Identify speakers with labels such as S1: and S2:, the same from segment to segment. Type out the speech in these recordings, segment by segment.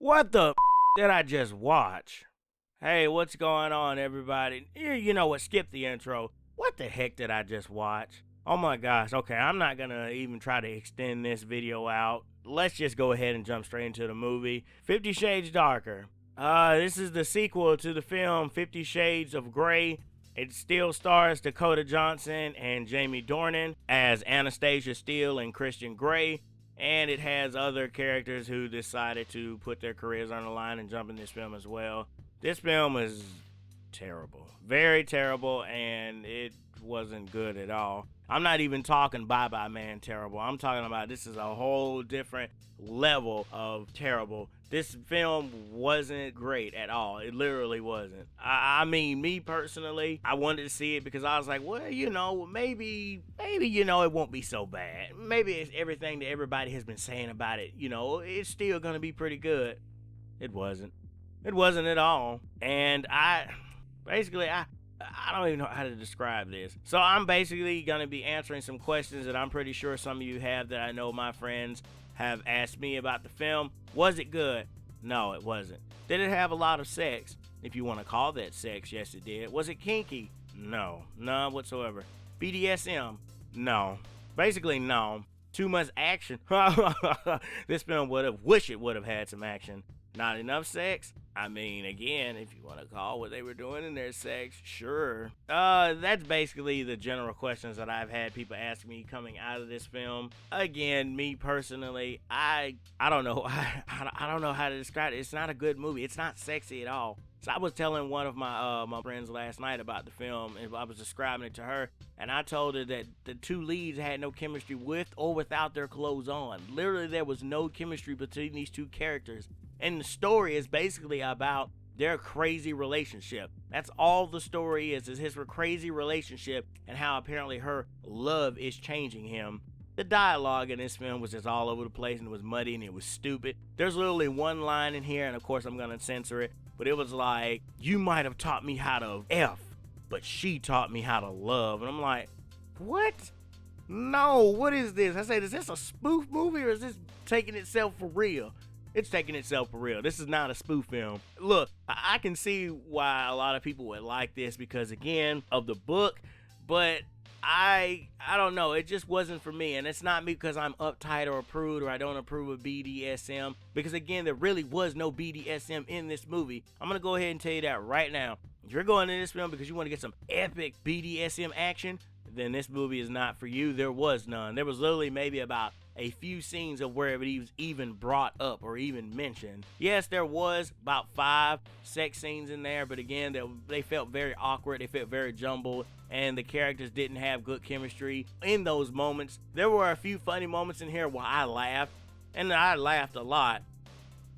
S1: What the did I just watch? Hey, what's going on, everybody? You know what? Skip the intro. What the heck did I just watch? Oh my gosh. Okay, I'm not gonna even try to extend this video out. Let's just go ahead and jump straight into the movie. 50 Shades Darker. This is the sequel to the film 50 Shades of Grey. It still stars Dakota Johnson and Jamie Dornan as Anastasia Steele and Christian Grey. And it has other characters who decided to put their careers on the line and jump in this film as well. This film is terrible. Very terrible, and it wasn't good at all. I'm not even talking Bye-Bye Man terrible. I'm talking about this is a whole different level of terrible. This film wasn't great at all. It literally wasn't. I mean, me personally, I wanted to see it because I was like, well, you know, maybe, you know, it won't be so bad. Maybe it's everything that everybody has been saying about it, you know, it's still going to be pretty good. It wasn't. It wasn't at all. And I don't even know how to describe this. So I'm basically going to be answering some questions that I'm pretty sure some of you have that I know my friends have asked me about the film. Was it good? No, it wasn't. Did it have a lot of sex? If you want to call that sex, yes it did. Was it kinky? No, none whatsoever. BDSM? No. Basically, no. Too much action? This film wish it would have had some action. Not enough sex? I mean, again, if you want to call what they were doing in their sex, sure. That's basically the general questions that I've had people ask me coming out of this film. Again, me personally, I don't know. I don't know how to describe it. It's not a good movie. It's not sexy at all. So I was telling one of my friends last night about the film, and I was describing it to her, and I told her that the two leads had no chemistry with or without their clothes on. Literally, there was no chemistry between these two characters. And the story is basically about their crazy relationship. That's all the story is his crazy relationship and how apparently her love is changing him. The dialogue in this film was just all over the place and it was muddy and it was stupid. There's literally one line in here, and of course I'm gonna censor it, but it was like, you might have taught me how to F, but she taught me how to love. And I'm like, what? No, what is this? I said, is this a spoof movie or is this taking itself for real? It's taking itself for real. This is not a spoof film. Look, I can see why a lot of people would like this because, again, of the book, but I don't know. It just wasn't for me, and it's not me because I'm uptight or a prude or I don't approve of BDSM because, again, there really was no BDSM in this movie. I'm going to go ahead and tell you that right now. If you're going to this film because you want to get some epic BDSM action, then this movie is not for you. There was none. There was literally maybe about a few scenes of where it was even brought up or even mentioned. Yes, there was about 5 sex scenes in there, but again, they felt very awkward, they felt very jumbled, and the characters didn't have good chemistry in those moments. There were a few funny moments in here where I laughed, and I laughed a lot,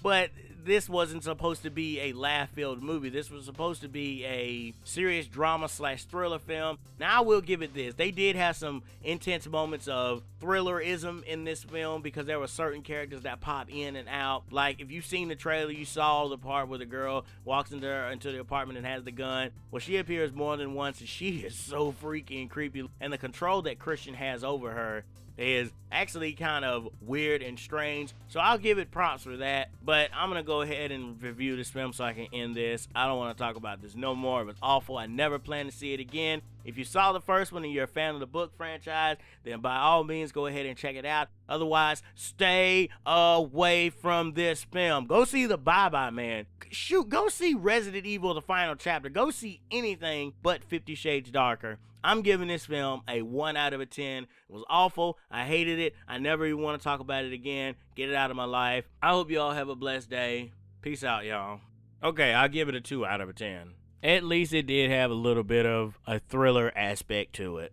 S1: but this wasn't supposed to be a laugh-filled movie. This was supposed to be a serious drama / thriller film. Now, I will give it this. They did have some intense moments of thrillerism in this film because there were certain characters that pop in and out. Like, if you've seen the trailer, you saw the part where the girl walks into the apartment and has the gun. Well, she appears more than once, and she is so freaky and creepy. And the control that Christian has over her is actually kind of weird and strange, so I'll give it props for that. But I'm gonna go ahead and review this film so I can end this. I don't want to talk about this no more. It was awful. I never plan to see it again. If you saw the first one and you're a fan of the book franchise, then by all means go ahead and check it out. Otherwise, stay away from this film. Go see the Bye-Bye Man. Shoot, go see Resident Evil: The Final Chapter. Go see anything but 50 Shades Darker. I'm giving this film a 1 out of 10. It was awful. I hated it. I never even want to talk about it again. Get it out of my life. I hope you all have a blessed day. Peace out, y'all. Okay, I'll give it a 2 out of 10. At least it did have a little bit of a thriller aspect to it.